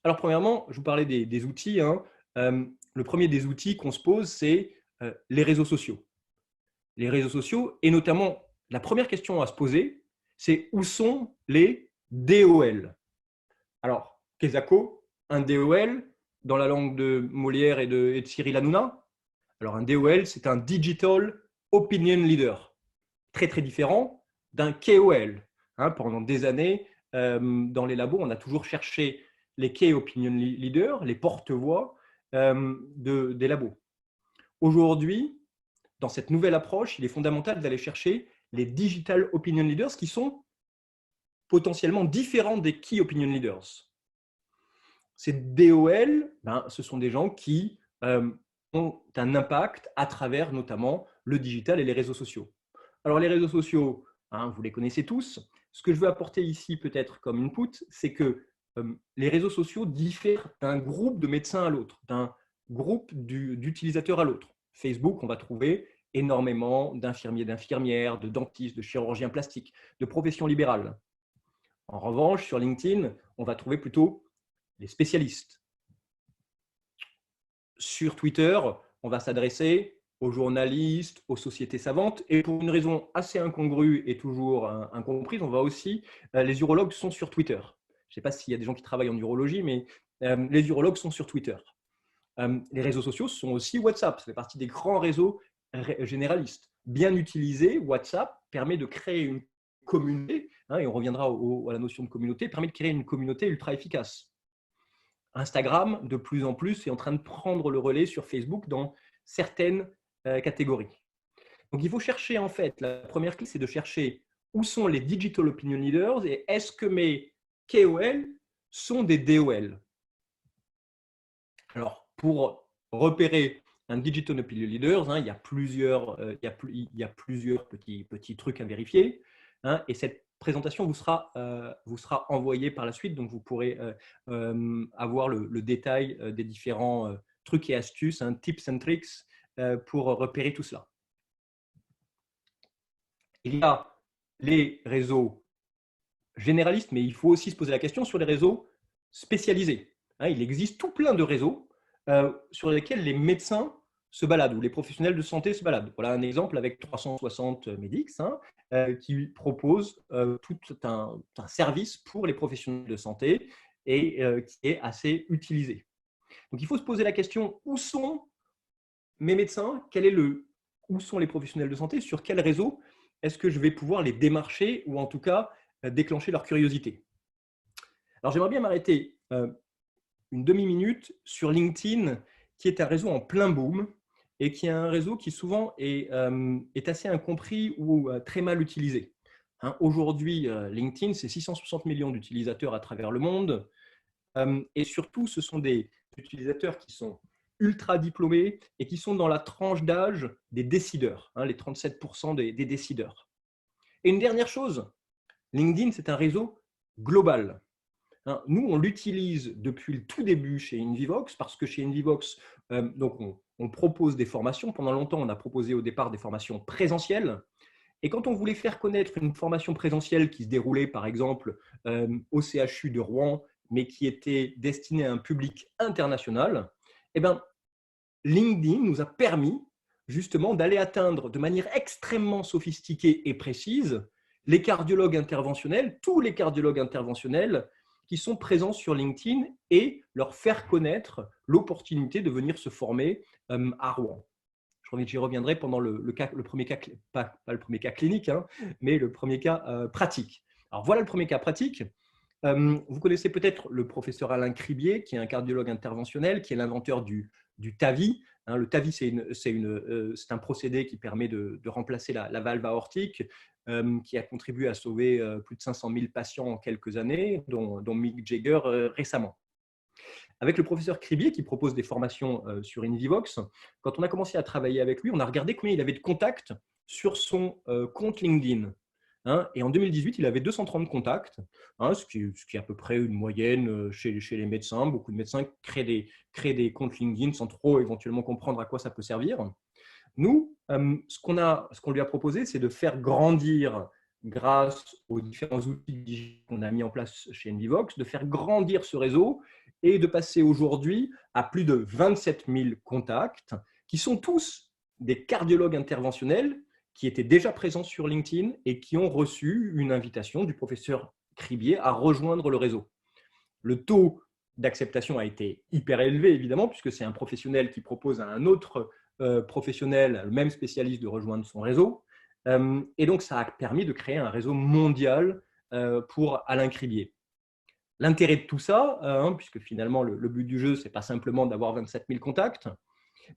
Alors, premièrement, je vous parlais des outils, hein. Le premier des outils qu'on se pose, c'est les réseaux sociaux. Les réseaux sociaux, et notamment, la première question à se poser, c'est où sont les DOL? Alors, Kesako, un DOL, dans la langue de Molière et de Cyril Hanouna. Alors, un DOL, c'est un Digital Opinion Leader. Très, très différent d'un KOL. Hein, pendant des années, dans les labos, on a toujours cherché les Key Opinion Leaders, les porte-voix des labos. Aujourd'hui, dans cette nouvelle approche, il est fondamental d'aller chercher les Digital Opinion Leaders qui sont potentiellement différents des Key Opinion Leaders. Ces DOL, ce sont des gens qui ont un impact à travers notamment le digital et les réseaux sociaux. Alors les réseaux sociaux, vous les connaissez tous. Ce que je veux apporter ici peut-être comme input, c'est que les réseaux sociaux diffèrent d'un groupe de médecins à l'autre, d'un groupe d'utilisateurs à l'autre. Facebook, on va trouver énormément d'infirmiers, d'infirmières, de dentistes, de chirurgiens plastiques, de professions libérales. En revanche, sur LinkedIn, on va trouver plutôt les spécialistes. Sur Twitter, on va s'adresser aux journalistes, aux sociétés savantes, et pour une raison assez incongrue et toujours incomprise, on va aussi, les urologues sont sur Twitter. Je ne sais pas s'il y a des gens qui travaillent en urologie, mais les urologues sont sur Twitter. Les réseaux sociaux sont aussi WhatsApp, ça fait partie des grands réseaux généralistes. Bien utilisé, WhatsApp permet de créer une communauté, et on reviendra à la notion de communauté, permet de créer une communauté ultra efficace. Instagram, de plus en plus, est en train de prendre le relais sur Facebook dans certaines catégories. Donc, il faut chercher, en fait, la première clé, c'est de chercher où sont les Digital Opinion Leaders et est-ce que mes KOL sont des DOL. Alors, pour repérer un Digital Opinion Leader, il y a plusieurs petits trucs à vérifier. Et cette présentation vous sera envoyée par la suite, donc vous pourrez avoir le détail des différents trucs et astuces, tips and tricks pour repérer tout cela. Il y a les réseaux généralistes, mais il faut aussi se poser la question sur les réseaux spécialisés. Il existe tout plein de réseaux sur lesquels les médecins se baladent ou les professionnels de santé se baladent. Voilà un exemple avec 360 Medix qui propose tout un service pour les professionnels de santé et qui est assez utilisé. Donc, il faut se poser la question, où sont mes médecins? Où sont les professionnels de santé? Sur quel réseau est-ce que je vais pouvoir les démarcher ou en tout cas déclencher leur curiosité? Alors, j'aimerais bien m'arrêter une demi-minute sur LinkedIn, qui est un réseau en plein boom et qui est un réseau qui souvent est assez incompris ou très mal utilisé. Aujourd'hui, LinkedIn, c'est 660 millions d'utilisateurs à travers le monde. Et surtout, ce sont des utilisateurs qui sont ultra diplômés et qui sont dans la tranche d'âge des décideurs, les 37% des décideurs. Et une dernière chose, LinkedIn, c'est un réseau global. Nous, on l'utilise depuis le tout début chez Invivox parce que chez Invivox, donc on propose des formations. Pendant longtemps, on a proposé au départ des formations présentielles. Et quand on voulait faire connaître une formation présentielle qui se déroulait, par exemple, au CHU de Rouen, mais qui était destinée à un public international, eh bien, LinkedIn nous a permis justement d'aller atteindre de manière extrêmement sophistiquée et précise les cardiologues interventionnels, tous les cardiologues interventionnels qui sont présents sur LinkedIn et leur faire connaître l'opportunité de venir se former à Rouen. J'y reviendrai pendant le premier cas, pas le premier cas clinique, mais le premier cas pratique. Alors voilà le premier cas pratique. Vous connaissez peut-être le professeur Alain Cribier, qui est un cardiologue interventionnel, qui est l'inventeur du TAVI. Le TAVI, c'est un procédé qui permet de remplacer la valve aortique, qui a contribué à sauver plus de 500 000 patients en quelques années, dont Mick Jagger récemment. Avec le professeur Cribier, qui propose des formations sur Invivox, quand on a commencé à travailler avec lui, on a regardé combien il avait de contacts sur son compte LinkedIn. Et en 2018, il avait 230 contacts, ce qui est à peu près une moyenne chez les médecins. Beaucoup de médecins créent des comptes LinkedIn sans trop éventuellement comprendre à quoi ça peut servir. Nous, ce qu'on lui a proposé, c'est de faire grandir, grâce aux différents outils qu'on a mis en place chez Invivox, de faire grandir ce réseau et de passer aujourd'hui à plus de 27 000 contacts, qui sont tous des cardiologues interventionnels qui étaient déjà présents sur LinkedIn et qui ont reçu une invitation du professeur Cribier à rejoindre le réseau. Le taux d'acceptation a été hyper élevé, évidemment, puisque c'est un professionnel qui propose à un autre professionnel, le même spécialiste, de rejoindre son réseau. Et donc, ça a permis de créer un réseau mondial pour Alain Cribier. L'intérêt de tout ça, puisque finalement, le but du jeu, ce n'est pas simplement d'avoir 27 000 contacts,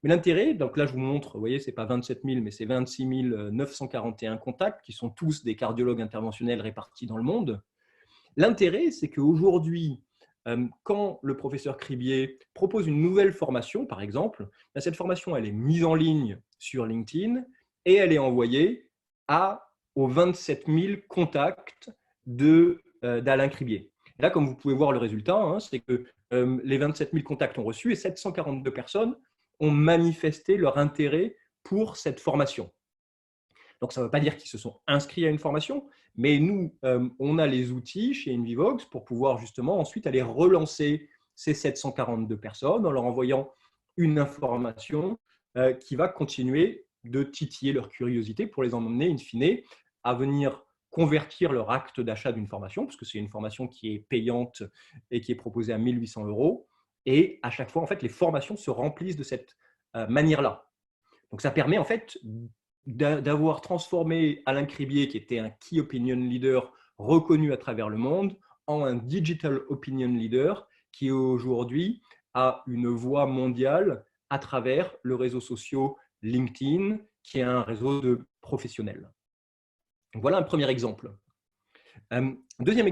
mais l'intérêt, donc là, je vous montre, vous voyez, ce n'est pas 27 000, mais c'est 26 941 contacts, qui sont tous des cardiologues interventionnels répartis dans le monde. L'intérêt, c'est qu'aujourd'hui, quand le professeur Cribier propose une nouvelle formation, par exemple, cette formation, elle est mise en ligne sur LinkedIn et elle est envoyée aux 27 000 contacts d'Alain Cribier. Là, comme vous pouvez voir le résultat, c'est que les 27 000 contacts ont reçu et 742 personnes ont manifesté leur intérêt pour cette formation. Donc, ça ne veut pas dire qu'ils se sont inscrits à une formation, mais nous, on a les outils chez Invivox pour pouvoir justement ensuite aller relancer ces 742 personnes en leur envoyant une information qui va continuer de titiller leur curiosité pour les emmener, in fine, à venir convertir leur acte d'achat d'une formation, parce que c'est une formation qui est payante et qui est proposée à 1 800 €. Et à chaque fois, en fait, les formations se remplissent de cette manière-là. Donc, ça permet en fait d'avoir transformé Alain Cribier, qui était un Key Opinion Leader reconnu à travers le monde, en un Digital Opinion Leader qui aujourd'hui a une voix mondiale à travers le réseau social LinkedIn, qui est un réseau de professionnels. Donc, voilà un premier exemple. Deuxième exemple.